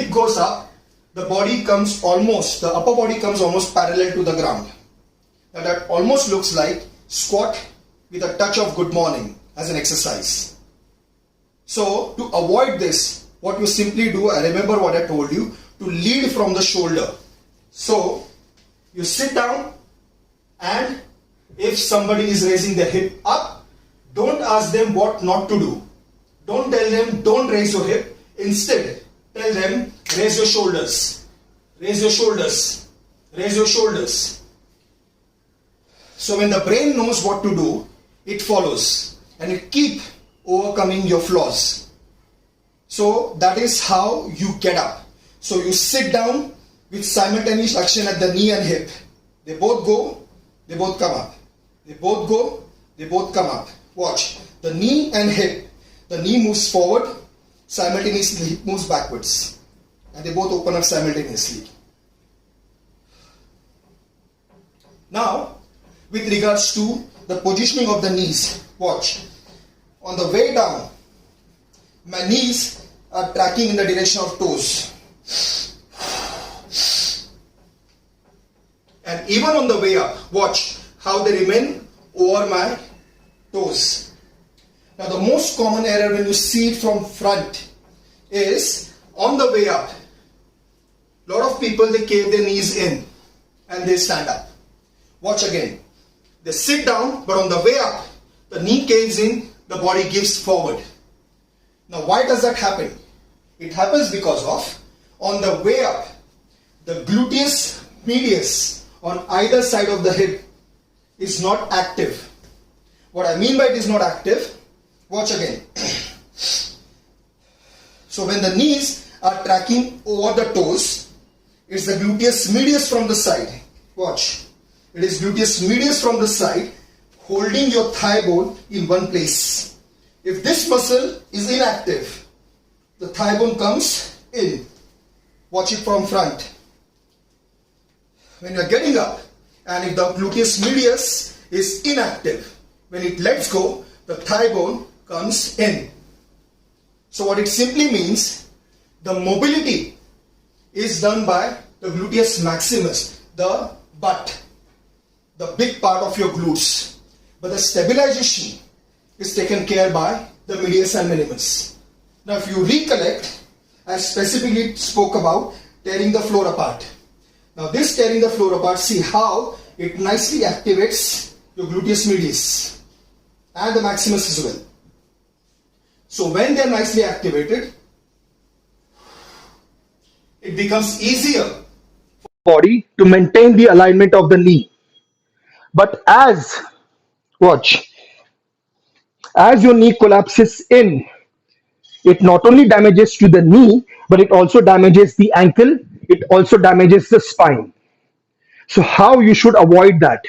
It goes up, the upper body comes almost parallel to the ground. Now that almost looks like squat with a touch of good morning as an exercise. So to avoid this, what you simply do, I remember what I told you, to lead from the shoulder. So you sit down, and if somebody is raising their hip up, don't ask them what not to do. Don't tell them don't raise your hip. Instead, tell them raise your shoulders. Raise your shoulders. Raise your shoulders. So when the brain knows what to do, it follows and it keeps overcoming your flaws. So that is how you get up. So you sit down with simultaneous action at the knee and hip. They both go, they both come up. They both go, they both come up. Watch. The knee and hip. The knee moves forward, simultaneously the hip moves backwards. And they both open up simultaneously. Now, with regards to the positioning of the knees, watch. On the way down, my knees are tracking in the direction of toes. And even on the way up, watch how they remain over my toes. Now the most common error when you see it from front is on the way up. A lot of people, they cave their knees in and they stand up. Watch again. They sit down, but on the way up, the knee caves in, the body gives forward. Now why does that happen? It happens because of, on the way up, the gluteus medius on either side of the hip is not active. What I mean by it is not active, watch again. So when the knees are tracking over the toes, it's the gluteus medius from the side. Watch. It is gluteus medius from the side holding your thigh bone in one place. If this muscle is inactive, the thigh bone comes in. Watch it from front. When you are getting up, and if the gluteus medius is inactive, when it lets go, the thigh bone comes in. So what it simply means, the mobility is done by the gluteus maximus, the butt, the big part of your glutes. But the stabilization is taken care by the medius and minimus. Now if you recollect, I specifically spoke about tearing the floor apart. Now this tearing the floor apart, see how it nicely activates your gluteus medius and the maximus as well. So when they are nicely activated, it becomes easier for the body to maintain the alignment of the knee. But as your knee collapses in, it not only damages to the knee, but it also damages the ankle, it also damages the spine. So how you should avoid that?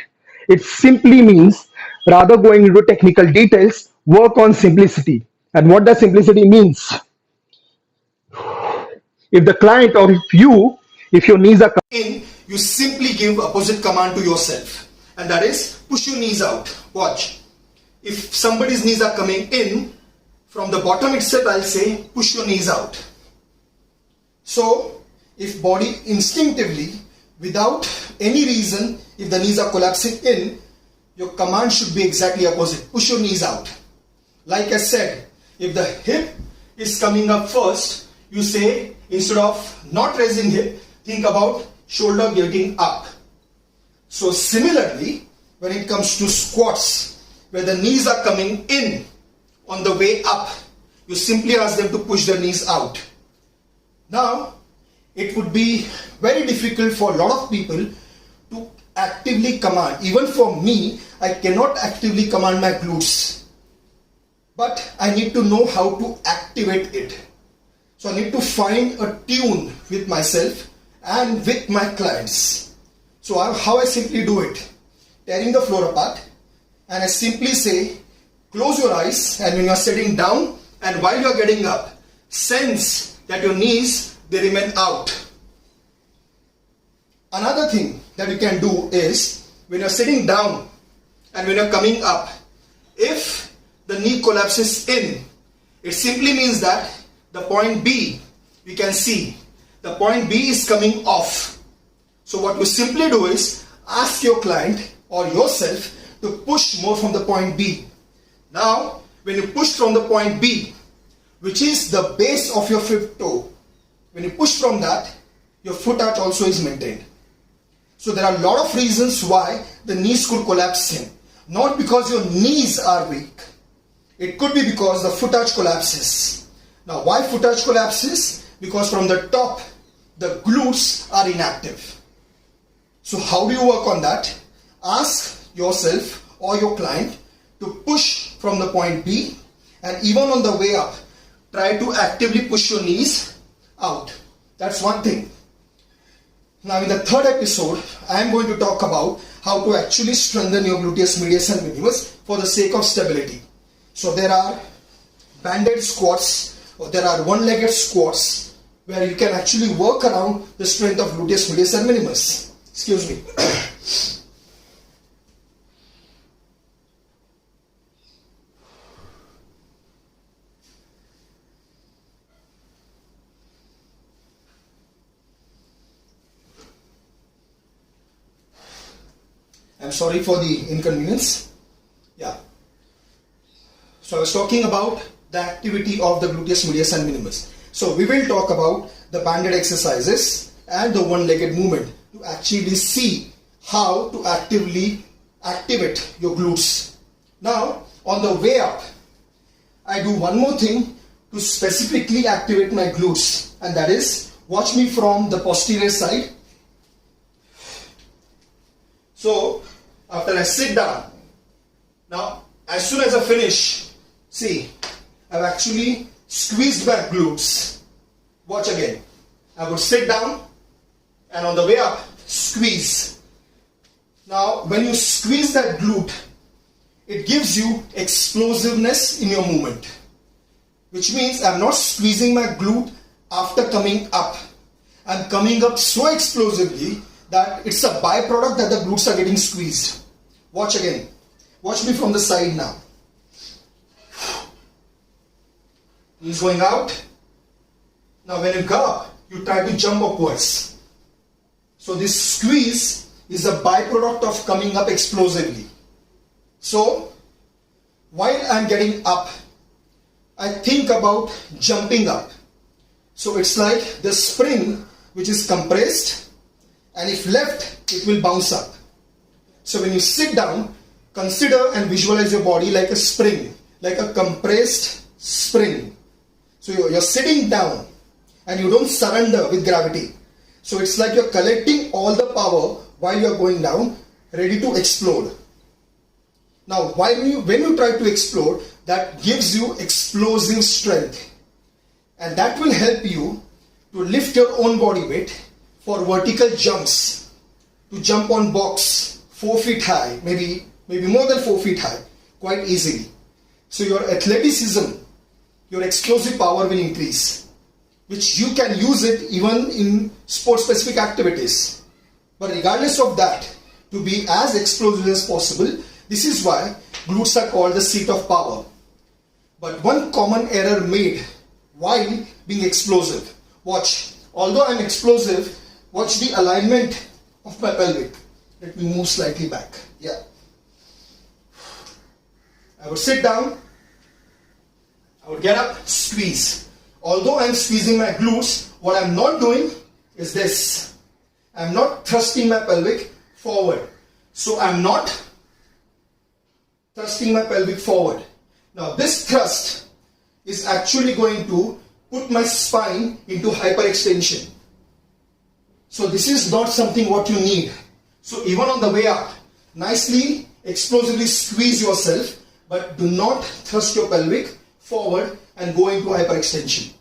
It simply means, rather going into technical details, work on simplicity. And what does simplicity means? If the client or if your knees are in, you simply give opposite command to yourself. And that is, push your knees out. Watch. If somebody's knees are coming in, from the bottom itself I'll say, push your knees out. So, if body instinctively, without any reason, if the knees are collapsing in, your command should be exactly opposite. Push your knees out. Like I said, if the hip is coming up first, you say, instead of not raising hip, think about shoulder getting up. So similarly, when it comes to squats, where the knees are coming in on the way up, you simply ask them to push their knees out. Now, it would be very difficult for a lot of people to actively command. Even for me, I cannot actively command my glutes. But I need to know how to activate it. So I need to find a tune with myself and with my clients. So how I simply do it, tearing the floor apart, and I simply say, close your eyes, and when you are sitting down and while you are getting up, sense that your knees, they remain out. Another thing that you can do is, when you are sitting down and when you are coming up, if the knee collapses in, it simply means that the point B, you can see the point B is coming off. So what you simply do is ask your client or yourself to push more from the point B. Now, when you push from the point B, which is the base of your fifth toe, when you push from that, your foot arch also is maintained. So there are a lot of reasons why the knees could collapse in. Not because your knees are weak. It could be because the foot arch collapses. Now, why foot arch collapses? Because from the top, the glutes are inactive. So how do you work on that? Ask yourself or your client to push from the point B, and even on the way up, try to actively push your knees out. That's one thing. Now in the third episode, I am going to talk about how to actually strengthen your gluteus medius and minimus for the sake of stability. So there are band-aid squats, or there are one-legged squats where you can actually work around the strength of gluteus medius and minimus. Excuse me. I'm sorry for the inconvenience. Yeah. So I was talking about the activity of the gluteus medius and minimus. So we will talk about the banded exercises and the one-legged movement to actually see how to actively activate your glutes. Now, on the way up, I do one more thing to specifically activate my glutes, and that is watch me from the posterior side. So, after I sit down, now as soon as I finish, see, I've actually squeezed my glutes. Watch again. I would sit down and on the way up, squeeze. Now, when you squeeze that glute, it gives you explosiveness in your movement, which means I'm not squeezing my glute after coming up. I'm coming up so explosively that it's a byproduct that the glutes are getting squeezed. Watch again. Watch me from the side now. Knees going out. Now when you go up, you try to jump upwards. So this squeeze is a byproduct of coming up explosively. So while I'm getting up, I think about jumping up. So it's like the spring which is compressed, and if left, it will bounce up. So when you sit down, consider and visualize your body like a spring, like a compressed spring. So you're sitting down and you don't surrender with gravity. So it's like you're collecting all the power while you're going down, ready to explode. Now, when you try to explode, that gives you explosive strength. And that will help you to lift your own body weight for vertical jumps, to jump on box 4 feet high, maybe more than 4 feet high, quite easily. So your athleticism, your explosive power will increase, which you can use it even in sport-specific activities. But regardless of that, to be as explosive as possible, this is why glutes are called the seat of power. But one common error made while being explosive. Watch, although I'm explosive, watch the alignment of my pelvic. Let me move slightly back. Yeah. I would sit down, I would get up, squeeze. Although I'm squeezing my glutes, what I'm not doing is this. I'm not thrusting my pelvic forward. So I'm not thrusting my pelvic forward. Now this thrust is actually going to put my spine into hyperextension. So this is not something what you need. So even on the way up, nicely, explosively squeeze yourself, but do not thrust your pelvic forward and go into hyperextension.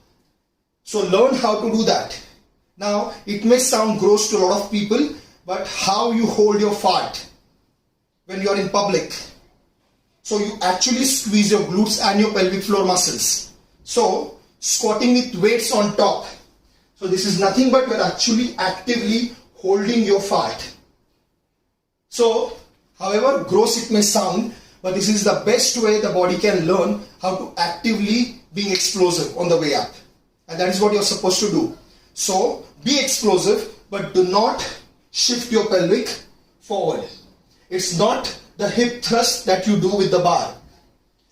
So learn how to do that. Now, it may sound gross to a lot of people, but how you hold your fart when you are in public. So you actually squeeze your glutes and your pelvic floor muscles. So squatting with weights on top. So this is nothing but you're actually actively holding your fart. So, however gross it may sound, but this is the best way the body can learn how to actively being explosive on the way up. And that is what you're supposed to do. So be explosive, but do not shift your pelvic forward. It's not the hip thrust that you do with the bar.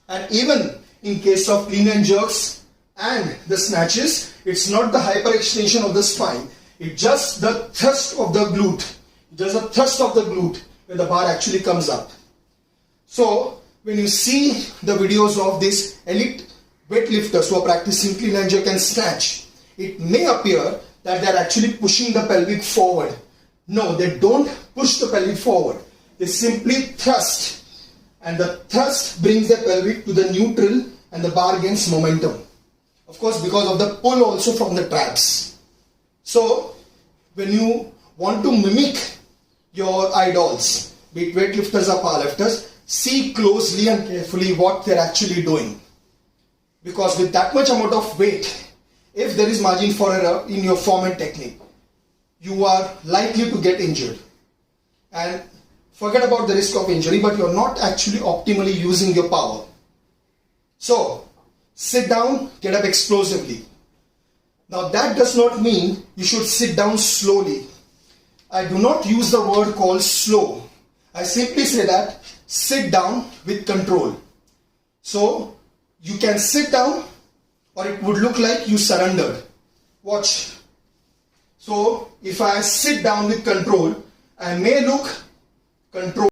And even in case of clean and jerks and the snatches, it's not the hyperextension of the spine. It's just the thrust of the glute. Just a thrust of the glute where the bar actually comes up. So when you see the videos of these elite weightlifters who are practicing clean and jerk and snatch, it may appear that they are actually pushing the pelvic forward. No, they don't push the pelvic forward. They simply thrust, and the thrust brings the pelvic to the neutral and the bar gains momentum. Of course, because of the pull also from the traps. So when you want to mimic your idols, be it weightlifters or powerlifters, see closely and carefully what they're actually doing. Because with that much amount of weight, if there is margin for error in your form and technique, you are likely to get injured. And forget about the risk of injury, but you're not actually optimally using your power. So, sit down, get up explosively. Now that does not mean you should sit down slowly. I do not use the word called slow. I simply say that sit down with control. So, you can sit down or it would look like you surrendered. Watch. So, if I sit down with control, I may look controlled.